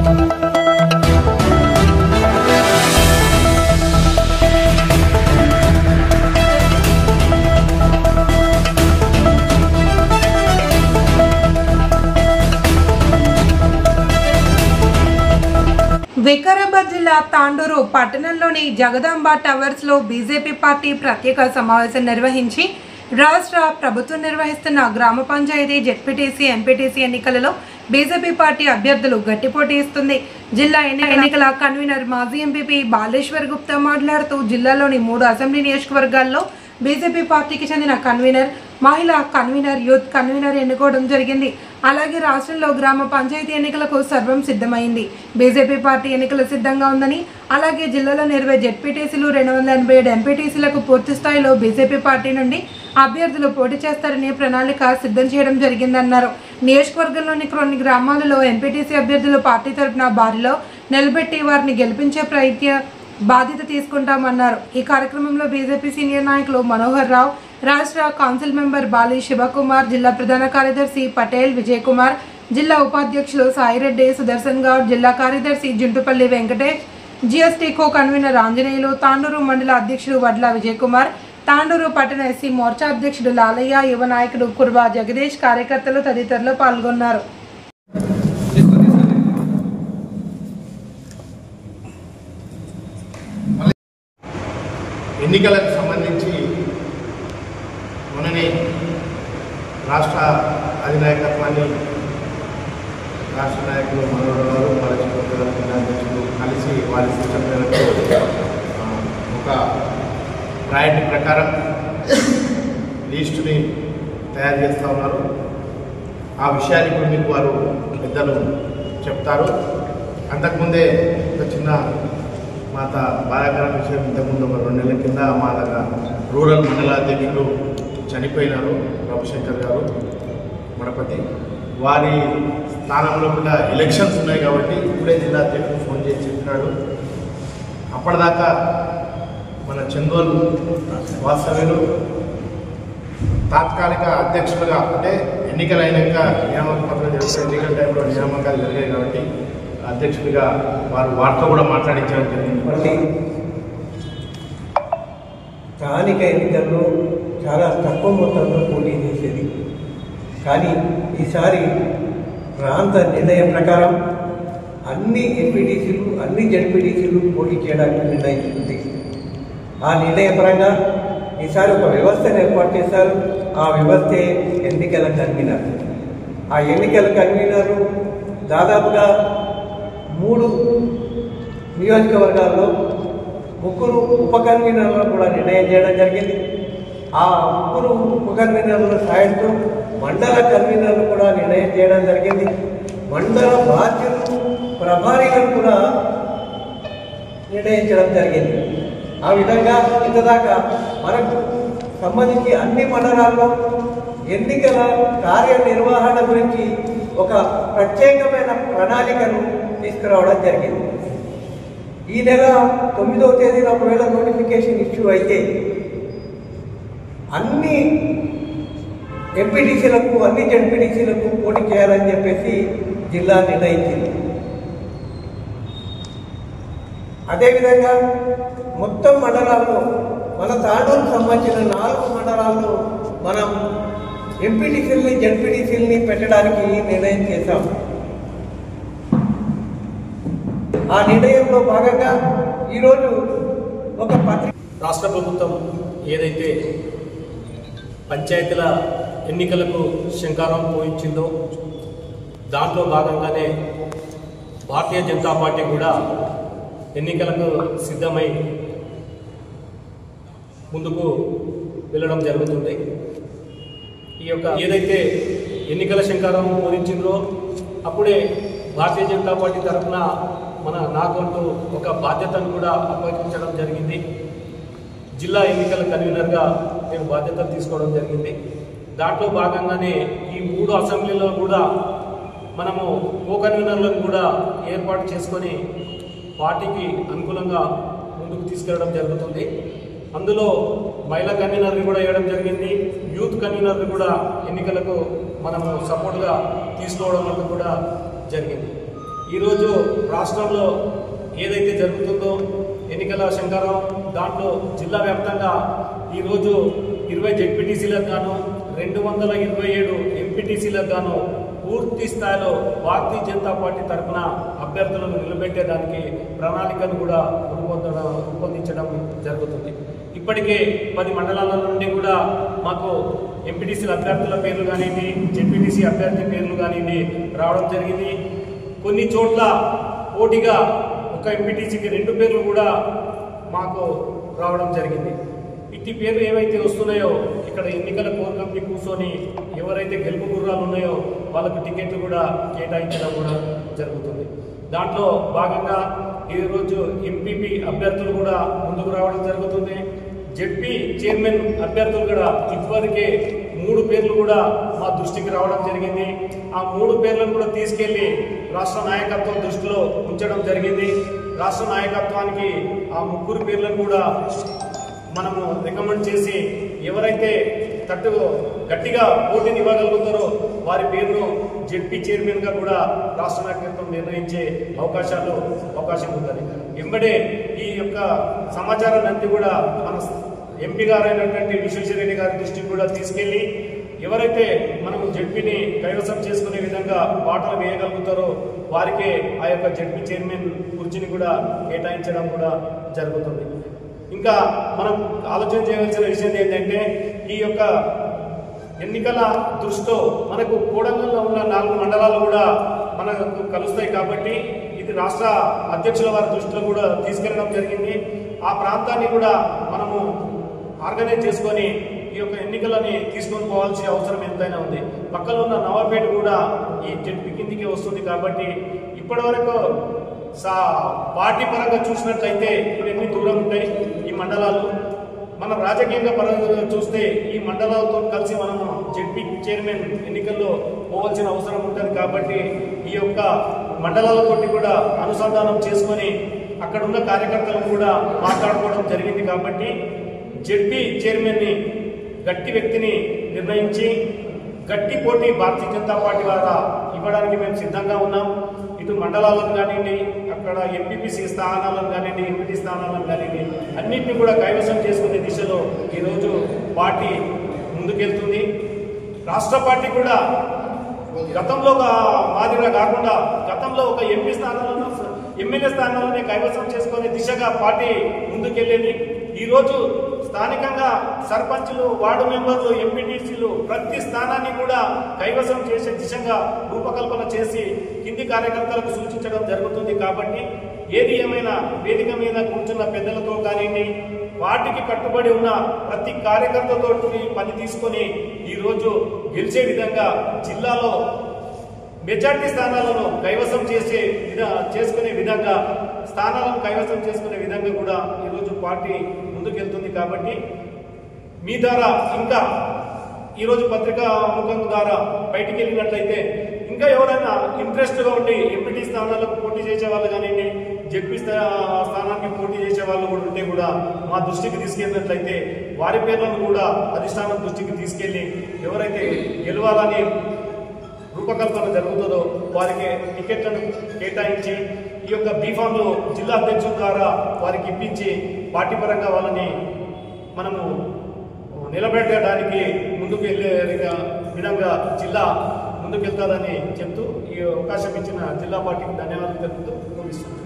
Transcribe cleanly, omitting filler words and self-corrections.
వికారాబాద్ జిల్లా తాండూరు పట్టణంలోని జగదాంబ టవర్స్ లో బీజేపీ పార్టీ ప్రత్యేక సమావేశం నిర్వహించి రాష్ట్ర ప్రభుత్వం నిర్వహిస్తున్న గ్రామ పంచాయతీ జెడ్పీటీసీ ఎంపీటీసీ ఎన్నికలలో బీజేపీ పార్టీ అభ్యర్థులు గట్టి పోటీ ఇస్తుంది. జిల్లా ఎన్నికల కన్వీనర్ మాజీ ఎంపీ బాలేశ్వర్ గుప్తా మాట్లాడుతూ జిల్లాలోని 3 అసెంబ్లీ నియోజకవర్గాల్లో బీజేపీ పార్టీకి చెందిన కన్వీనర్, మహిళా కన్వీనర్, యూత్ కన్వీనర్ ఎన్నుకోవడం జరిగింది. అలాగే రాష్ట్రంలో గ్రామ పంచాయతీ ఎన్నికలకు సర్వం సిద్ధమైంది. బీజేపీ పార్టీ ఎన్నికలు సిద్ధంగా ఉందని, అలాగే జిల్లాలో 20 జెడ్పీటీసీలు, 287 ఎంపీటీసీలకు పూర్తి స్థాయిలో బీజేపీ పార్టీ నుండి అభ్యర్థులు పోటీ చేస్తారని ప్రణాళిక సిద్ధం చేయడం జరిగిందన్నారు. నియోజకవర్గంలోని కొన్ని గ్రామాలలో ఎంపీటీసీ అభ్యర్థులు పార్టీ తరఫున బారిలో నిలబెట్టి వారిని గెలిపించే బాధ్యత తీసుకుంటామన్నారు. ఈ కార్యక్రమంలో బీజేపీ సీనియర్ నాయకులు మనోహర్ రావు, రాష్ట్ర కౌన్సిల్ మెంబర్ బాలి శివకుమార్, జిల్లా ప్రధాన కార్యదర్శి పటేల్ విజయ్ కుమార్, జిల్లా ఉపాధ్యక్షులు సాయిరెడ్డి, సుదర్శన్ గౌడ్, జిల్లా కార్యదర్శి Juntupalli Venkatesh, GST co convener Anjaneyulu, Tandur మండల అధ్యక్షుడు వడ్ల విజయ్ కుమార్, తాండూరు పట్టణ ఎస్సీ మోర్చా అధ్యక్షుడు లాలయ్య, యువ నాయకుడు కుర్వా జగదీష్, కార్యకర్తలు తదితరులు పాల్గొన్నారు. ఎన్నికలకు సంబంధించి మొన్ననే రాష్ట్ర అధినాయకత్వాన్ని రాష్ట్ర నాయకులు మనోహర్ గారు, అధ్యక్షులు కలిసి వారి సూచన మేరకు ఒక ప్రయారిటీ ప్రకారం లిస్టుని తయారు చేస్తూ ఉన్నారు. ఆ విషయాన్ని కూడా మీకు వారు పెద్దలు చెప్తారు. అంతకుముందే ఒక చిన్న మాత బాధాకరమైన విషయం, ఇంతకుముందు ఒక 2 నెలల కింద మా దగ్గర రూరల్ మండల అధ్యక్షులు చనిపోయినారు, రవిశంకర్ గారు మడపతి. వారి స్థానంలో కూడా ఎలక్షన్స్ ఉన్నాయి కాబట్టి ఇప్పుడే జిల్లా అధ్యక్షుడు ఫోన్ చేసి చెప్పినాడు. అప్పటిదాకా మన చందోల్ వాస్తవ్యులు తాత్కాలిక అధ్యక్షులుగా, అంటే ఎన్నికలు అయినాక నియామక పత్రం చేస్తే ఎన్నికల టైంలో నియామకాలు జరిగాయి కాబట్టి అధ్యక్షుడిగా వారితో కూడా మాట్లాడించడం జరిగింది. స్థానిక ఎన్నికల్లో చాలా తక్కువ మొత్తంలో పోటీ చేసేది, కానీ ఈసారి ప్రాంత నిర్ణయం ప్రకారం అన్ని ఎంపీటీసీలు, అన్ని జెడ్పీటీసీలు పోటీ చేయడానికి నిర్ణయించింది. ఆ నిర్ణయపరంగా ఈసారి ఒక వ్యవస్థను ఏర్పాటు చేశారు. ఆ వ్యవస్థే ఎన్నికల కన్వీనర్. ఆ ఎన్నికల కన్వీనర్ దాదాపుగా 3 నియోజకవర్గాల్లో 3 ఉప కన్వీనర్లను కూడా నిర్ణయం చేయడం జరిగింది. ఆ 3 ఉప కన్వీనర్ల సాయంతో మండల కన్వీనర్లు కూడా నిర్ణయం చేయడం జరిగింది. మండల బాధ్యులు, ప్రభారీలను కూడా నిర్ణయించడం జరిగింది. ఆ విధంగా ఇంతదాకా మనకు సంబంధించి అన్ని మండలాల్లో ఎన్నికల కార్యనిర్వహణ గురించి ఒక ప్రత్యేకమైన ప్రణాళికను తీసుకురావడం జరిగింది. ఈ నెల 9వ తేదీన ఒకవేళ నోటిఫికేషన్ ఇష్యూ అయితే అన్ని ఎంపీటీసీలకు, అన్ని జెడ్పీటీసీలకు పోటీ చేయాలని చెప్పేసి జిల్లా నిర్ణయించింది. అదేవిధంగా మొత్తం మండలాల్లో మన తాండూరుకు సంబంధించిన 4 మండలాల్లో మనం ఎంపీటీసీలని, జెడ్పీటీసీలని పెట్టడానికి నిర్ణయం చేశాం. ఆ నిర్ణయంలో భాగంగా ఈరోజు ఒక రాష్ట్ర ప్రభుత్వం ఏదైతే పంచాయతీల ఎన్నికలకు శంకారం పోయించిందో దాంట్లో భాగంగానే భారతీయ జనతా పార్టీ కూడా ఎన్నికలకు సిద్ధమై ముందుకు వెళ్ళడం జరుగుతుంది. ఈ యొక్క ఏదైతే ఎన్నికల శంకారం పూరించిందో అప్పుడే భారతీయ జనతా పార్టీ తరఫున నాకంటూ ఒక బాధ్యతను కూడా అప్పగించడం జరిగింది. జిల్లా ఎన్నికల కన్వీనర్గా నేను బాధ్యతలు తీసుకోవడం జరిగింది. దాంట్లో భాగంగానే ఈ 3 అసెంబ్లీలో కూడా మనము కో కన్వీనర్లను కూడా ఏర్పాటు చేసుకొని పార్టీకి అనుకూలంగా ముందుకు తీసుకెళ్లడం జరుగుతుంది. అందులో మహిళా కన్వీనర్ని కూడా వేయడం జరిగింది. యూత్ కన్వీనర్ని కూడా ఎన్నికలకు మనము సపోర్ట్గా తీసుకోవడం కూడా జరిగింది. ఈరోజు రాష్ట్రంలో ఏదైతే జరుగుతుందో ఎన్నికల శంకరం దాంట్లో జిల్లా వ్యాప్తంగా ఈరోజు 20 జెడ్పీటీసీలకు గాను 227 ఎంపీటీసీలకు గాను పూర్తి స్థాయిలో భారతీయ జనతా పార్టీ తరఫున అభ్యర్థులను నిలబెట్టేదానికి ప్రణాళికను కూడా రూపొందించడం జరుగుతుంది. ఇప్పటికే 10 మండలాల నుండి కూడా మాకు ఎంపీటీసీల అభ్యర్థుల పేర్లు కానివ్వండి, జెడ్పీటీసీ అభ్యర్థి పేర్లు కానివ్వండి రావడం జరిగింది. కొన్ని చోట్ల పోటీగా ఒక ఎంపీటీసీకి 2 పేర్లు కూడా మాకు రావడం జరిగింది. ఇట్టి పేర్లు ఏవైతే వస్తున్నాయో ఇక్కడ ఎన్నికల కోర్ కమిటీ కూర్చొని ఎవరైతే గెలుపు గుర్రాలు ఉన్నాయో వాళ్ళకు టికెట్లు కూడా కేటాయించడం కూడా జరుగుతుంది. దాంట్లో భాగంగా ఈరోజు ఎంపీపీ అభ్యర్థులు కూడా ముందుకు రావడం జరుగుతుంది. జెడ్పీ చైర్మన్ అభ్యర్థులు కూడా ఇప్పటికే 3 పేర్లు కూడా మా దృష్టికి రావడం జరిగింది. ఆ 3 పేర్లను కూడా తీసుకెళ్లి రాష్ట్ర నాయకత్వం దృష్టిలో ఉంచడం జరిగింది. రాష్ట్ర నాయకత్వానికి ఆ 3 పేర్లను కూడా మనము రికమెండ్ చేసి ఎవరైతే గట్టిగా పోటీని ఇవ్వగలుగుతారో వారి పేరును జెడ్పీ చైర్మన్గా కూడా రాష్ట్ర నాయకత్వం నిర్ణయించే అవకాశం ఉంటుంది. వెంబడే ఈ యొక్క సమాచారాన్ని అంతా కూడా మన ఎంపీ గారు అయినటువంటి విశ్వేశ్వరరెడ్డి గారి దృష్టికి కూడా తీసుకెళ్లి ఎవరైతే మనము జెడ్పీని కైవసం చేసుకునే విధంగా బాటలు వేయగలుగుతారో వారికే ఆ యొక్క జెడ్పీ చైర్మన్ కుర్చీని కూడా కేటాయించడం కూడా జరుగుతుంది. ఇంకా మనం ఆలోచన చేయవలసిన విషయం ఏంటంటే ఈ యొక్క ఎన్నికల దృష్టితో మనకు కోడంగల్లో ఉన్న 4 మండలాలు కూడా మనకు కలుస్తాయి కాబట్టి ఇది రాష్ట్ర అధ్యక్షుల వారి దృష్టిలో కూడా తీసుకెళ్లడం జరిగింది. ఆ ప్రాంతాన్ని కూడా మనము ఆర్గనైజ్ చేసుకొని ఈ యొక్క ఎన్నికలని తీసుకొని పోవాల్సిన అవసరం ఎంతైనా ఉంది. పక్కన ఉన్న నవాపేట కూడా ఈ జెడ్పీ కిందికి వస్తుంది కాబట్టి ఇప్పటి వరకు పార్టీ పరంగా చూసినట్లయితే ఇప్పుడు ఎన్ని దూరం ఉంటాయి ఈ మండలాలు. మన రాజకీయంగా పరంగా చూస్తే ఈ మండలాలతో కలిసి మనము జెడ్పీ చైర్మన్ ఎన్నికల్లో పోవాల్సిన అవసరం ఉంటుంది కాబట్టి ఈ యొక్క మండలాలతోటి కూడా అనుసంధానం చేసుకొని అక్కడ ఉన్న కార్యకర్తలను కూడా మాట్లాడుకోవడం జరిగింది. కాబట్టి జెడ్పీ చైర్మన్ని గట్టి వ్యక్తిని నిర్ణయించి గట్టి పోటీ భారతీయ జనతా పార్టీ ద్వారా ఇవ్వడానికి మేము సిద్ధంగా ఉన్నాం. ఇటు మండలాలను కానివ్వండి, అక్కడ ఎంపీపీసీ స్థానాలను కానివ్వండి, ఎంపీటీ స్థానాలను కానివ్వండి అన్నింటినీ కూడా కైవసం చేసుకునే దిశలో ఈరోజు పార్టీ ముందుకెళ్తుంది. రాష్ట్ర పార్టీ కూడా గతంలో మాదిరిగా కాకుండా గతంలో ఒక ఎంపీ స్థానాలను ఎమ్మెల్యే స్థానాలనే కైవసం చేసుకునే దిశగా పార్టీ ముందుకెళ్ళేది. ఈరోజు స్థానికంగా సర్పంచులు, వార్డు మెంబర్లు, ఎంపీటీసీలు ప్రతి స్థానాన్ని కూడా కైవసం చేసే దిశగా రూపకల్పన చేసి కింది కార్యకర్తలకు సూచించడం జరుగుతుంది. కాబట్టి ఏది ఏమైనా వేదిక మీద కూర్చున్న పెద్దలతో కానివ్వండి, పార్టీకి కట్టుబడి ఉన్న ప్రతి కార్యకర్తతో పని తీసుకొని ఈరోజు గెలిచే విధంగా జిల్లాలో మెజార్టీ స్థానాలను కైవసం చేసుకునే విధంగా స్థానాలను కైవసం చేసుకునే విధంగా కూడా ఈరోజు పార్టీ ముందుకెళ్తుంది. కాబట్టి మీ ద్వారా ఇంకా ఈరోజు పత్రికా ముఖం ద్వారా బయటికి వెళ్ళినట్లయితే ఇంకా ఎవరైనా ఇంట్రెస్ట్గా ఉండి ఎంపీటీ స్థానాలకు పోటీ చేసే వాళ్ళు కానివ్వండి, జెడ్పీ స్థానానికి పోటీ చేసే వాళ్ళు కూడా ఉంటే కూడా మా దృష్టికి తీసుకెళ్ళినట్లయితే వారి పేర్లను కూడా అధిష్టానం దృష్టికి తీసుకెళ్లి ఎవరైతే గెలవాలని రూపకల్పన జరుగుతుందో వారికి టికెట్లను కేటాయించి ఈ యొక్క బీఫామ్లు జిల్లా అధ్యక్షుల ద్వారా వారికి ఇప్పించి పార్టీ పరంగా వాళ్ళని మనము నిలబెట్టడానికి ముందుకు వెళ్ళే విధంగా జిల్లా ముందుకెళ్తాదని చెప్తూ ఈ అవకాశం ఇచ్చిన జిల్లా పార్టీకి ధన్యవాదాలు తెలుపుతూ ముగిస్తున్నాను.